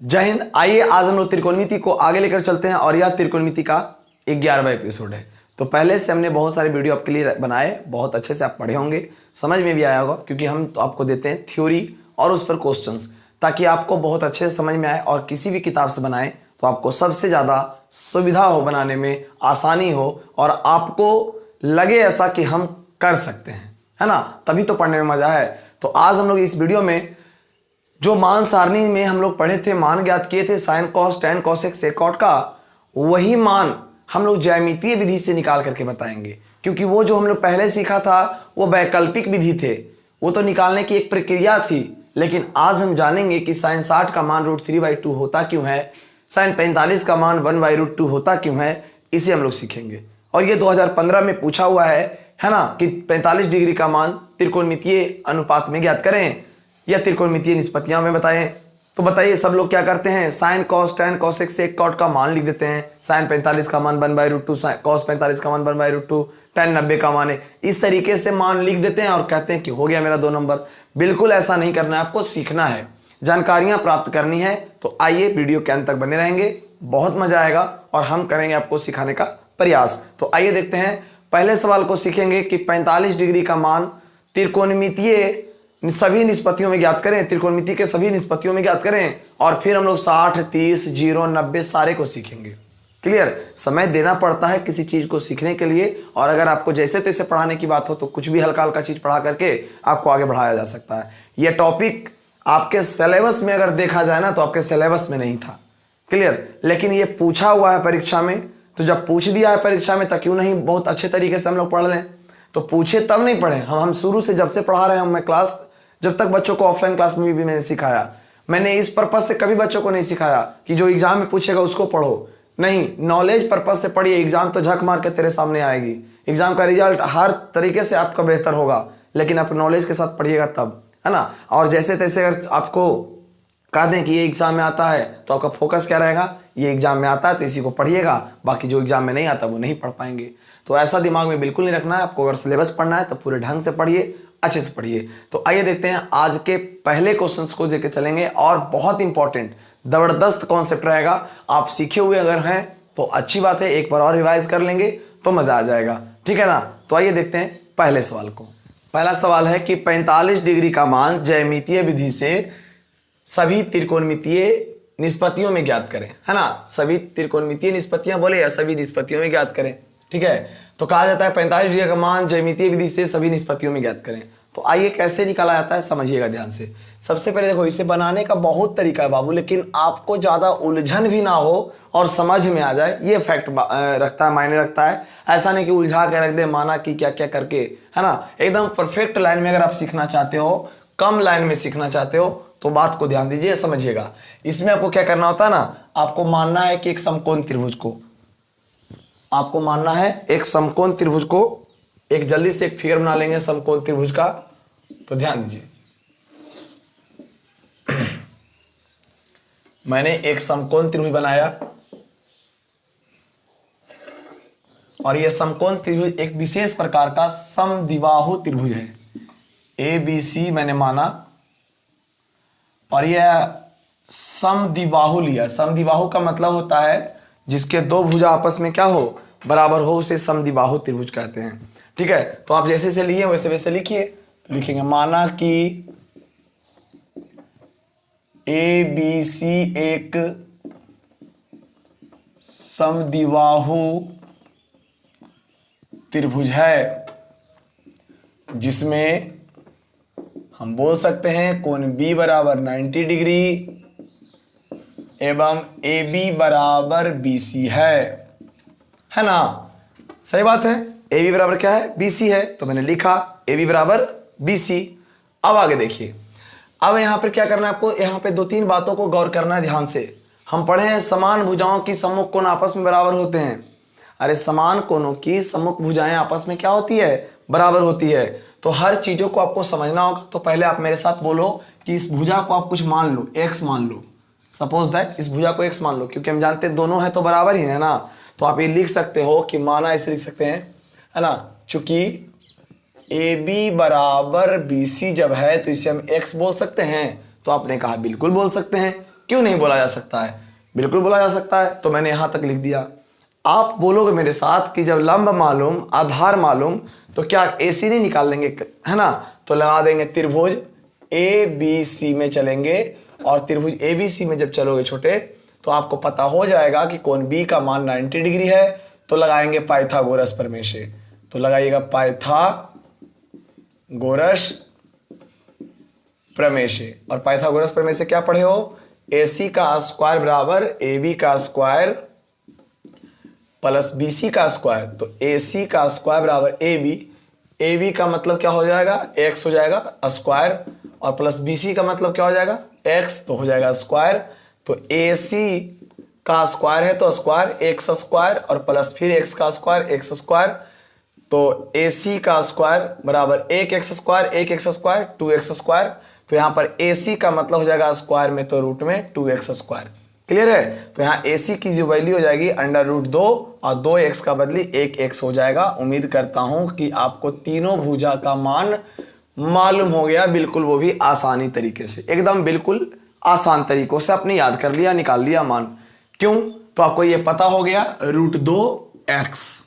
जय हिंद। आइए आज हम लोग त्रिकोणमिति को आगे लेकर चलते हैं और यह त्रिकोणमिति का 11वां एपिसोड है। तो पहले से हमने बहुत सारे वीडियो आपके लिए बनाए, बहुत अच्छे से आप पढ़े होंगे, समझ में भी आया होगा, क्योंकि हम तो आपको देते हैं थ्योरी और उस पर क्वेश्चंस, ताकि आपको बहुत अच्छे से समझ में आए और किसी भी किताब से बनाएं तो आपको सबसे ज़्यादा सुविधा हो, बनाने में आसानी हो और आपको लगे ऐसा कि हम कर सकते हैं, है ना। तभी तो पढ़ने में मज़ा है। तो आज हम लोग इस वीडियो में जो मान सारणी में हम लोग पढ़े थे, मान ज्ञात किए थे साइन कॉस टेन कॉसेक सेकॉट का, वही मान हम लोग ज्यामितीय विधि से निकाल करके बताएंगे। क्योंकि वो जो हम लोग पहले सीखा था वो वैकल्पिक विधि थे, वो तो निकालने की एक प्रक्रिया थी। लेकिन आज हम जानेंगे कि साइन 60 का मान √3/2 होता क्यों है, साइन 45 का मान 1/√2 होता क्यों है, इसे हम लोग सीखेंगे। और ये 2015 में पूछा हुआ है ना, कि 45 डिग्री का मान त्रिकोणमितीय अनुपात में ज्ञात करें या त्रिकोणमितीय निष्पत्तियां में बताएं। तो बताइए सब लोग क्या करते हैं, साइन कॉस टेन कॉसेक सेकॉट का मान लिख देते हैं। साइन 45 का मान 1/√2, कॉस 45 का मान 1/√2, टेन 90 का मान है। इस तरीके से मान लिख देते हैं और कहते हैं कि हो गया मेरा 2 नंबर। बिल्कुल ऐसा नहीं करना है, आपको सीखना है, जानकारियां प्राप्त करनी है। तो आइए वीडियो के अंत तक बने रहेंगे, बहुत मजा आएगा और हम करेंगे आपको सिखाने का प्रयास। तो आइए देखते हैं, पहले सवाल को सीखेंगे कि 45 डिग्री का मान त्रिकोणमितीय सभी निष्पत्तियों में ज्ञात करें, त्रिकोणमिति के सभी निष्पत्तियों में ज्ञात करें। और फिर हम लोग 60, 30, 0, 90 सारे को सीखेंगे। क्लियर। समय देना पड़ता है किसी चीज को सीखने के लिए, और अगर आपको जैसे तैसे पढ़ाने की बात हो तो कुछ भी हल्का हल्का चीज पढ़ा करके आपको आगे बढ़ाया जा सकता है। यह टॉपिक आपके सिलेबस में अगर देखा जाए ना तो आपके सिलेबस में नहीं था। क्लियर। लेकिन ये पूछा हुआ है परीक्षा में, तो जब पूछ दिया है परीक्षा में तो क्यों नहीं बहुत अच्छे तरीके से हम लोग पढ़ लें। तो पूछे तब नहीं पढ़े, हम शुरू से जब से पढ़ा रहे हैं, मैं क्लास जब तक बच्चों को ऑफलाइन क्लास में भी मैंने सिखाया, मैंने इस पर्पज से कभी बच्चों को नहीं सिखाया कि जो एग्जाम में पूछेगा उसको पढ़ो। नहीं, नॉलेज पर्पज से पढ़िए। एग्जाम तो झक मार के तेरे सामने आएगी, एग्जाम का रिजल्ट हर तरीके से आपका बेहतर होगा, लेकिन आप नॉलेज के साथ पढ़िएगा तब, है ना। और जैसे तैसे अगर आपको कह दें कि ये एग्जाम में आता है तो आपका फोकस क्या रहेगा, ये एग्जाम में आता है तो इसी को पढ़िएगा, बाकी जो एग्जाम में नहीं आता वो नहीं पढ़ पाएंगे। तो ऐसा दिमाग में बिल्कुल नहीं रखना है। आपको अगर सिलेबस पढ़ना है तो पूरे ढंग से पढ़िए, अच्छे से पढ़िए। तो आइए देखते हैं आज के पहले क्वेश्चंस को लेकर चलेंगे, और बहुत इंपॉर्टेंट जबरदस्त कॉन्सेप्ट रहेगा। आप सीखे हुए अगर हैं तो अच्छी बात है, एक बार और रिवाइज कर लेंगे तो मजा आ जाएगा, ठीक है ना। तो आइए देखते हैं पहले सवाल को। पहला सवाल है कि 45 डिग्री का मान ज्यामितीय विधि से सभी त्रिकोणमितीय निष्पत्तियों में ज्ञात करें, है ना। सभी त्रिकोणमितीय निष्पत्तियां बोले या सभी निष्पत्तियों में ज्ञात करें, ठीक है। तो कहा जाता है 45 डिग्री का मान ज्यामितीय विधि से सभी निष्पत्तियों में ज्ञात करें। तो आइए कैसे निकाला जाता है समझिएगा ध्यान से। सबसे पहले देखो, इसे बनाने का बहुत तरीका है बाबू, लेकिन आपको ज्यादा उलझन भी ना हो और समझ में आ जाए, ये फैक्ट रखता है, मायने रखता है। ऐसा नहीं कि उलझा के रख दे, माना कि क्या क्या करके, है ना। एकदम परफेक्ट लाइन में अगर आप सीखना चाहते हो, कम लाइन में सीखना चाहते हो, तो बात को ध्यान दीजिए, समझिएगा। इसमें आपको क्या करना होता है ना, आपको मानना है कि एक समकोण त्रिभुज को, आपको मानना है एक समकोण त्रिभुज को, एक जल्दी से एक फिगर बना लेंगे समकोण त्रिभुज का। तो ध्यान दीजिए, मैंने एक समकोण त्रिभुज बनाया और यह समकोण त्रिभुज एक विशेष प्रकार का समद्विबाहु त्रिभुज है। ABC मैंने माना और यह समद्विबाहु लिया। समद्विबाहु का मतलब होता है जिसके दो भुजा आपस में क्या हो, बराबर हो, उसे समद्विबाहु त्रिभुज कहते हैं, ठीक है। तो आप जैसे से लिए वैसे वैसे लिखिए। तो लिखेंगे माना कि ABC एक समद्विबाहु त्रिभुज है जिसमें हम बोल सकते हैं कोण B बराबर 90 डिग्री एवं AB बराबर BC है ना। सही बात है, AB बराबर क्या है, BC है। तो मैंने लिखा AB बराबर BC। अब आगे देखिए, अब यहां पर क्या करना है आपको, यहां पे 2-3 बातों को गौर करना है ध्यान से। हम पढ़े हैं समान भुजाओं की सम्मुख कोण आपस में बराबर होते हैं। अरे समान कोणों की सम्मुख भुजाएं आपस में क्या होती है, बराबर होती है। तो हर चीजों को आपको समझना होगा। तो पहले आप मेरे साथ बोलो कि इस भुजा को आप कुछ मान लो, x मान लो, सपोज दैट इस भुजा को x मान लो, क्योंकि हम जानते हैं दोनों है तो बराबर ही है ना। तो आप ये लिख सकते हो कि माना ऐसे लिख सकते हैं, है ना, चूंकि AB बराबर BC जब है तो इसे हम x बोल सकते हैं। तो आपने कहा बिल्कुल बोल सकते हैं। क्यों नहीं बोला जा सकता है? बिल्कुल बोला जा सकता है। तो मैंने यहाँ तक लिख दिया। आप बोलोगे मेरे साथ कि जब लंब मालूम आधार मालूम तो क्या AC नहीं निकाल लेंगे, है ना? तो लगा देंगे त्रिभुज ABC में चलेंगे, और त्रिभुज ABC में जब चलोगे छोटे तो आपको पता हो जाएगा कि कोण B का मान 90 डिग्री है। तो लगाएंगे पाइथागोरस प्रमेय से। तो लगाइएगा पाइथागोरस प्रमेय से। और पाइथागोरस प्रमेय से क्या पढ़े हो? AC का स्क्वायर बराबर AB का स्क्वायर प्लस BC का स्क्वायर। तो AC का स्क्वायर बराबर AB का मतलब क्या हो जाएगा? x हो जाएगा स्क्वायर, और प्लस BC का मतलब क्या हो जाएगा? x, तो हो जाएगा स्क्वायर। तो AC का स्क्वायर है तो स्क्वायर, x स्क्वायर और प्लस फिर x का स्क्वायर x स्क्वायर। तो AC का स्क्वायर बराबर 1x square 1x square 2x square. तो यहाँ पर AC का मतलब हो जाएगा स्क्वायर में तो रूट में 2x स्क्वायर। क्लियर है? तो यहाँ AC की जो वैल्यू हो जाएगी √2 और 2x का बदली 1x हो जाएगा। उम्मीद करता हूं कि आपको तीनों भुजा का मान मालूम हो गया, बिल्कुल वो भी आसानी तरीके से, एकदम बिल्कुल आसान तरीकों से आपने याद कर लिया, निकाल लिया मान। क्यों? तो आपको ये पता हो गया √2x।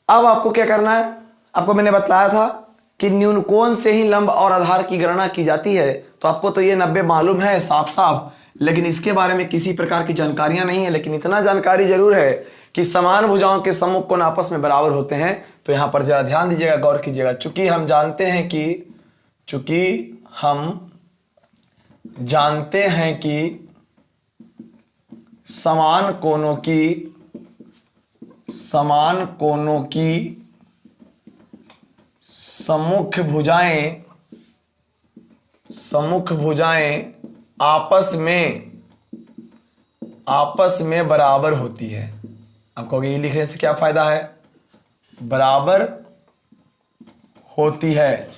अब आपको क्या करना है? आपको मैंने बताया था कि न्यून कोण से ही लंब और आधार की गणना की जाती है। तो आपको तो ये 90 मालूम है साफ साफ, लेकिन इसके बारे में किसी प्रकार की जानकारियां नहीं है। लेकिन इतना जानकारी जरूर है कि समान भुजाओं के सम्मुख कोण आपस में बराबर होते हैं। तो यहां पर जरा ध्यान दीजिएगा, गौर कीजिएगा। चूंकि हम जानते हैं कि समान कोणों की सम्मुख भुजाएं आपस में बराबर होती है। आपको ये लिखने से क्या फायदा है? बराबर होती है।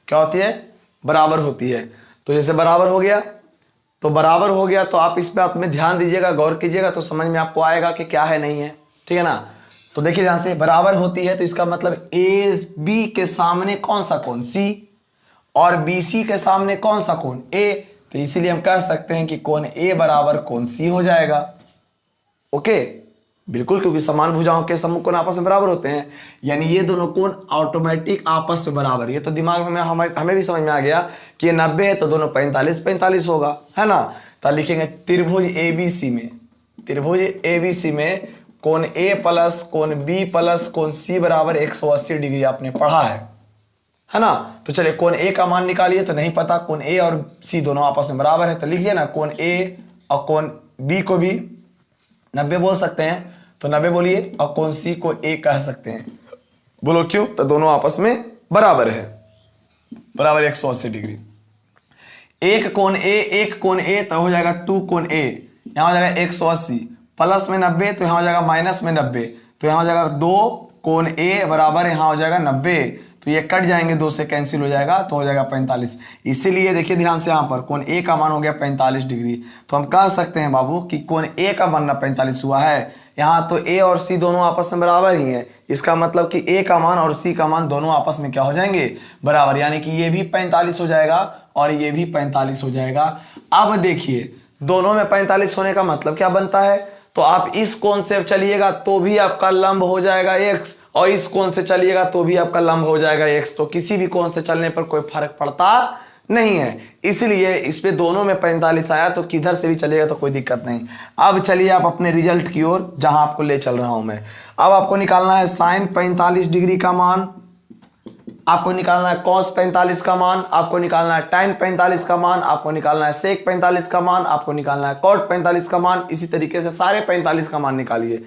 क्या होती है? बराबर होती है। तो जैसे बराबर हो गया तो आप इस बात में ध्यान दीजिएगा, गौर कीजिएगा, तो समझ में आपको आएगा कि क्या है नहीं है। ठीक है ना? तो देखिए ध्यान से, बराबर होती है तो इसका मतलब AB के सामने कौन सा कोण? C, और BC के सामने कौन सा कोण? A। तो इसीलिए हम कह सकते हैं कि कोण A बराबर कोण C हो जाएगा। ओके, बिल्कुल, क्योंकि समान भुजाओं के सम्मुख कोण आपस में बराबर होते हैं, यानी ये दोनों कोण ऑटोमेटिक आपस में बराबर। ये तो दिमाग में हमें भी समझ में आ गया कि ये 90 है तो दोनों 45 होगा, है ना? तो लिखेंगे त्रिभुज ABC में कोण A प्लस कोण B प्लस कोण C बराबर 180 डिग्री आपने पढ़ा है ना? तो चलिए कोण A का मान निकालिए। तो नहीं पता, कोण A और C दोनों आपस में बराबर है, तो लिखिए ना, कोण A और कोण B को भी 90 बोल सकते हैं, तो 90 बोलिए, और कोण C को A कह सकते हैं। बोलो क्यों? तो दोनों आपस में बराबर है, बराबर 180 डिग्री। एक कोण A तो हो जाएगा 2 कोण A, यहाँ हो जाएगा 180 प्लस में 90, तो यहाँ हो जाएगा माइनस में 90, तो यहाँ हो जाएगा 2 कोण A बराबर यहाँ हो जाएगा 90। तो ये कट जाएंगे, 2 से कैंसिल हो जाएगा, तो हो जाएगा 45। इसीलिए देखिए ध्यान से, यहाँ पर कोण A का मान हो गया 45 डिग्री। तो हम कह सकते हैं बाबू कि कोण A का मान 45 हुआ है। यहाँ तो A और C दोनों आपस में बराबर ही है, इसका मतलब कि A का मान और C का मान दोनों आपस में क्या हो जाएंगे? बराबर, यानी कि ये भी 45 हो जाएगा और ये भी 45 हो जाएगा। अब देखिए, दोनों में 45 होने का मतलब क्या बनता है? तो आप इस कोण से चलिएगा तो भी आपका लंब हो जाएगा x, और इस कोण से चलिएगा तो भी आपका लंब हो जाएगा x। तो किसी भी कोण से चलने पर कोई फर्क पड़ता नहीं है, इसलिए इस पे दोनों में 45 आया, तो किधर से भी चलिएगा तो कोई दिक्कत नहीं। अब चलिए आप अपने रिजल्ट की ओर, जहां आपको ले चल रहा हूं मैं। अब आपको निकालना है साइन 45 डिग्री का मान, आपको निकालना है कॉस 45 का मान, आपको निकालना है टाइन 45 का मान, आपको निकालना है सेक 45 का मान, आपको निकालना है कॉट 45 का मान। इसी तरीके से सारे 45 का मान निकालिए।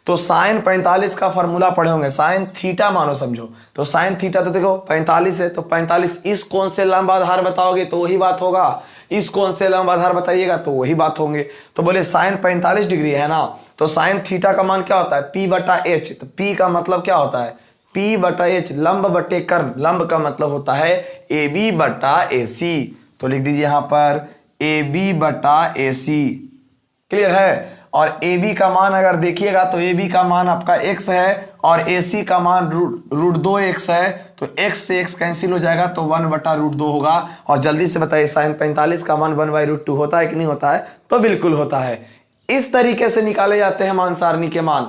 तो साइन 45 का फॉर्मूला पढ़े होंगे, साइन थीटा मानो समझो। तो साइन थीटा तो देखो 45 है, तो 45 इस कोण से लंब आधार बताओगे तो वही बात होगा, इस कोण से लंब आधार बताइएगा तो वही बात होंगे। तो बोले साइन 45 डिग्री है ना, तो साइन थीटा का मान क्या होता है? P/H। तो P का मतलब क्या होता है? P/H, लंब बटे कर्ण। लंब का मतलब होता है AB/AC। तो लिख दीजिए यहां पर AB/AC। क्लियर है? और ए बी का मान अगर देखिएगा तो ए बी का मान आपका x है और ए सी का मान रूट 2x है, तो x से x कैंसिल हो जाएगा तो 1/√2 होगा। और जल्दी से बताइए साइन 45 का मान 1/√2 होता है कि नहीं होता है? तो बिल्कुल होता है। इस तरीके से निकाले जाते हैं मान सारणी के मान,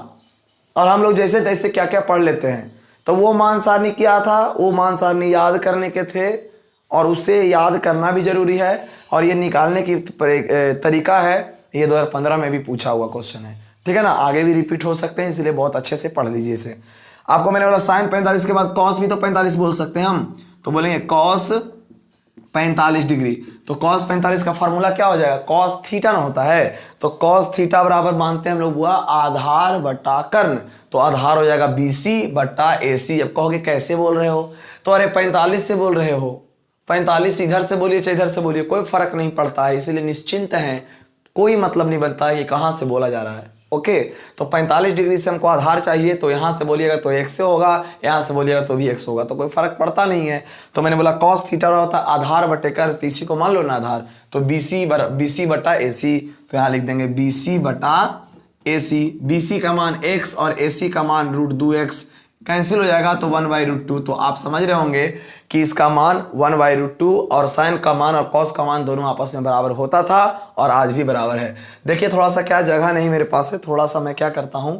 और हम लोग जैसे तैसे क्या क्या पढ़ लेते हैं। तो वो मान सारणी क्या था? वो मान सारणी याद करने के थे, और उसे याद करना भी जरूरी है, और ये निकालने की तरीका है। ये 2015 में भी पूछा हुआ क्वेश्चन है, ठीक है ना। आगे भी रिपीट हो सकते हैं, इसलिए बहुत अच्छे से पढ़ लीजिए इसे। आपको मैंने बोला साइन 45 के बाद कॉस भी तो 45 बोल सकते हैं हम, तो बोलेंगे कॉस 45 डिग्री। तो कॉस 45 का फॉर्मूला क्या हो जाएगा? कॉस थीटा ना होता है, तो कॉस थीटा बराबर मानते हैं हम लोग हुआ आधार बटा कर्ण। तो आधार हो जाएगा BC बटा AC। अब कहोगे कैसे बोल रहे हो? तो अरे 45 से बोल रहे हो, 45 इधर से बोलिए चाहे इधर से बोलिए, कोई फर्क नहीं पड़ता है, इसलिए निश्चिंत हैं, कोई मतलब नहीं बनता है कि कहाँ से बोला जा रहा है। ओके, तो 45 डिग्री से हमको आधार चाहिए, तो यहाँ से बोलिएगा तो x से होगा, यहाँ से बोलिएगा तो भी x होगा, तो कोई फर्क पड़ता नहीं है। तो मैंने बोला cos थीटा होता है आधार बटे कर्ण, तो इसी को मान लो ना आधार, तो BC बटा AC। तो यहाँ लिख देंगे BC बटा AC। BC का मान x और AC का मान √2x कैंसिल हो जाएगा तो 1/√2। तो आप समझ रहे होंगे कि इसका मान 1/√2 और साइन का मान और कॉस का मान दोनों आपस में बराबर होता था, और आज भी बराबर है। देखिए थोड़ा सा क्या जगह नहीं मेरे पास है, थोड़ा सा मैं क्या करता हूं,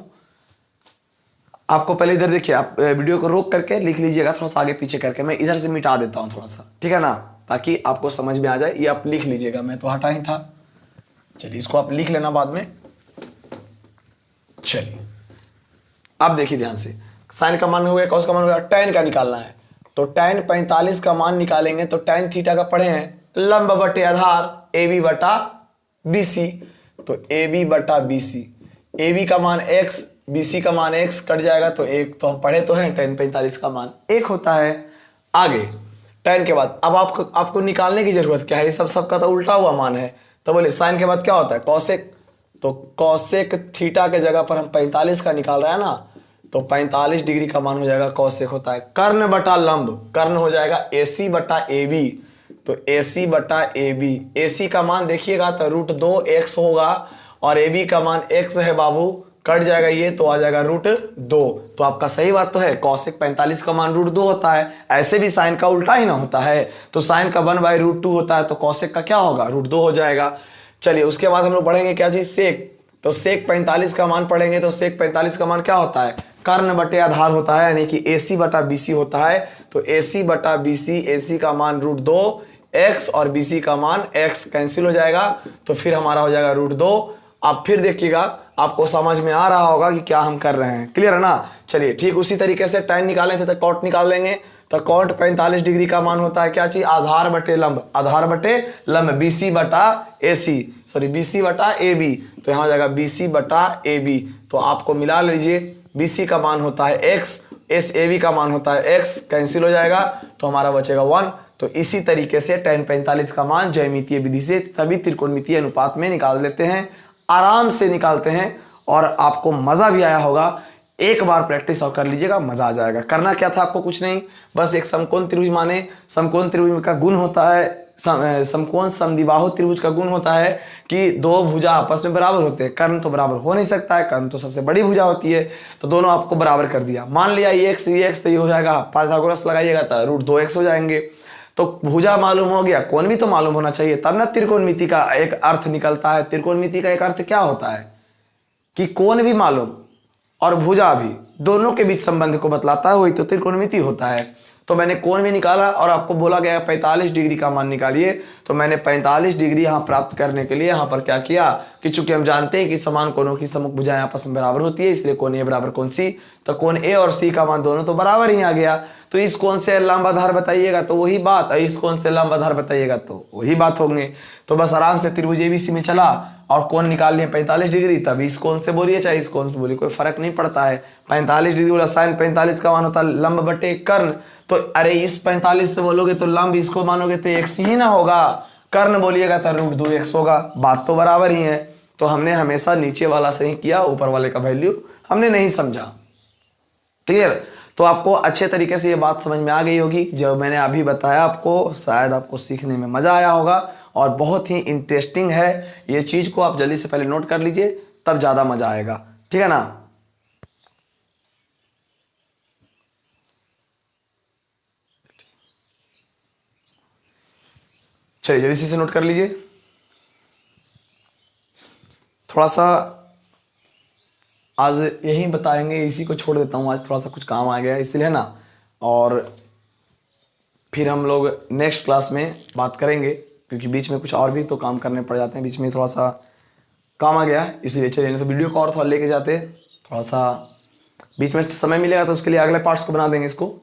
आपको पहले इधर देखिए, आप वीडियो को रोक करके लिख लीजिएगा, थोड़ा सा आगे पीछे करके मैं इधर से मिटा देता हूं थोड़ा सा, ठीक है ना, ताकि आपको समझ में आ जाए। ये आप लिख लीजिएगा, मैं तो हटा ही था। चलिए इसको आप लिख लेना बाद में। चलिए अब देखिए ध्यान से, साइन का मान हो गया, कॉस का मान हो गया, tan का निकालना है। तो tan 45 का मान निकालेंगे तो tan थीटा का पढ़े हैं लंब बटे आधार AB बटा BC। तो AB बटा BC, AB का मान x, BC का मान x कट जाएगा तो एक, तो हम पढ़े तो हैं tan 45 का मान 1 होता है। आगे tan के बाद अब आपको निकालने की जरूरत क्या है? ये सबका तो उल्टा हुआ मान है। तो बोले साइन के बाद क्या होता है? कॉसेक। तो कॉसेक थीटा के जगह पर हम 45 का निकाल रहे हैं ना, तो 45 डिग्री का मान हो जाएगा कॉसेक होता है कर्ण बटा लंब, कर्ण हो जाएगा AC बटा AB। तो AC बटा AB, AC का मान देखिएगा तो √2x होगा, और AB का मान x है बाबू, कट जाएगा ये तो आ जाएगा √2। तो आपका सही बात तो है, कॉसेक 45 का मान √2 होता है। ऐसे भी साइन का उल्टा ही ना होता है, तो साइन का 1/√2 होता है, तो कॉसेक का क्या होगा? √2 हो जाएगा। चलिए उसके बाद हम लोग पढ़ेंगे क्या चीज? सेक। तो सेक 45 का मान पढ़ेंगे, तो सेक 45 का मान क्या होता है? कर्ण बटे आधार होता है, यानी कि AC बटा BC होता है। तो AC बटा BC, AC का मान √2x और BC का मान x कैंसिल हो जाएगा, तो फिर हमारा हो जाएगा √2। आप फिर देखिएगा, आपको समझ में आ रहा होगा कि क्या हम कर रहे हैं, क्लियर है ना। चलिए ठीक उसी तरीके से tan निकालें थे तो कॉट निकाल लेंगे। तो कॉट 45 डिग्री का मान होता है क्या चीज? आधार बटे लंब, आधार बटे लंब, BC बटा AC, सॉरी BC बटा AB। तो यहाँ हो जाएगा BC बटा AB। तो आपको मिला लीजिए, BC का मान होता है x, AB का मान होता है x, कैंसिल हो जाएगा तो हमारा बचेगा 1। तो इसी तरीके से tan 45 का मान ज्यामितीय विधि से सभी त्रिकोणमितीय अनुपात में निकाल लेते हैं, आराम से निकालते हैं, और आपको मजा भी आया होगा। एक बार प्रैक्टिस और कर लीजिएगा, मजा आ जाएगा। करना क्या था आपको? कुछ नहीं, बस एक समकोण त्रिभुज माने, समकोण त्रिभुज का गुण होता है, समकोण समद्विबाहु त्रिभुज का गुण होता है कि दो भुजा आपस में बराबर होते हैं। कर्ण तो बराबर हो नहीं सकता है, कर्ण तो सबसे बड़ी भुजा होती है, तो दोनों आपको बराबर कर दिया। मान लिया ये x तो ये हो जाएगा, पाइथागोरस लगाइएगा तो √2x हो जाएंगे। तो भुजा मालूम हो गया, कोण भी तो मालूम होना चाहिए, तब ना त्रिकोणमिति का एक अर्थ निकलता है। त्रिकोणमिति का एक अर्थ क्या होता है कि कोण भी मालूम और भुजा भी, दोनों के बीच संबंध को बतलाता है, वही तो त्रिकोणमिति होता है। तो मैंने कोण भी निकाला और आपको बोला गया 45 डिग्री का मान निकालिए, तो मैंने 45 डिग्री यहाँ प्राप्त करने के लिए यहाँ पर क्या किया कि चूंकि हम जानते हैं कि समान कोणों की सम्मुख भुजाएं आपस में बराबर होती है, इसलिए कोण A बराबर कोण C। तो कोण A और C का मान दोनों तो बराबर ही आ गया। तो इस कोण से लंब आधार बताइएगा तो वही बात, और इस कोण से लंब आधार बताइएगा तो वही बात होंगे। तो बस आराम से त्रिभुज ABC में चला और कोण निकाल लिए 45 डिग्री, तब इस कोण से बोलिए चाहे इस कोण से बोलिए, कोई फर्क नहीं पड़ता है। 45 डिग्री बोला, साइन 45 का मान होता है लंब बटे कर्ण। तो अरे इस 45 से बोलोगे तो लंब, इसको मानोगे तो x ही ना होगा, कर्ण बोलिएगा तो √2x होगा, बात तो बराबर ही है। तो हमने हमेशा नीचे वाला से ही किया, ऊपर वाले का वैल्यू हमने नहीं समझा, क्लियर। तो आपको अच्छे तरीके से ये बात समझ में आ गई होगी जो मैंने अभी बताया आपको, शायद आपको सीखने में मजा आया होगा और बहुत ही इंटरेस्टिंग है ये चीज को। आप जल्दी से पहले नोट कर लीजिए, तब ज़्यादा मज़ा आएगा, ठीक है ना। चलिए जल्दी से नोट कर लीजिए। थोड़ा सा आज यही बताएंगे, इसी को छोड़ देता हूँ, आज थोड़ा सा कुछ काम आ गया इसलिए ना, और फिर हम लोग नेक्स्ट क्लास में बात करेंगे, क्योंकि बीच में कुछ और भी तो काम करने पड़ जाते हैं, बीच में थोड़ा सा काम आ गया इसलिए। चलिए तो वीडियो को और थोड़ा लेके जाते, थोड़ा सा बीच में समय मिलेगा तो उसके लिए अगले पार्ट्स को बना देंगे इसको।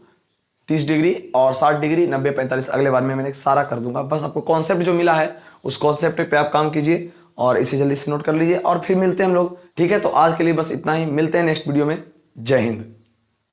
30 डिग्री और 60 डिग्री 90 45 अगले बार में मैंने सारा कर दूंगा। बस आपको कॉन्सेप्ट जो मिला है उस कॉन्सेप्ट पे आप काम कीजिए और इसे जल्दी से नोट कर लीजिए, और फिर मिलते हैं हम लोग, ठीक है। तो आज के लिए बस इतना ही, मिलते हैं नेक्स्ट वीडियो में। जय हिंद।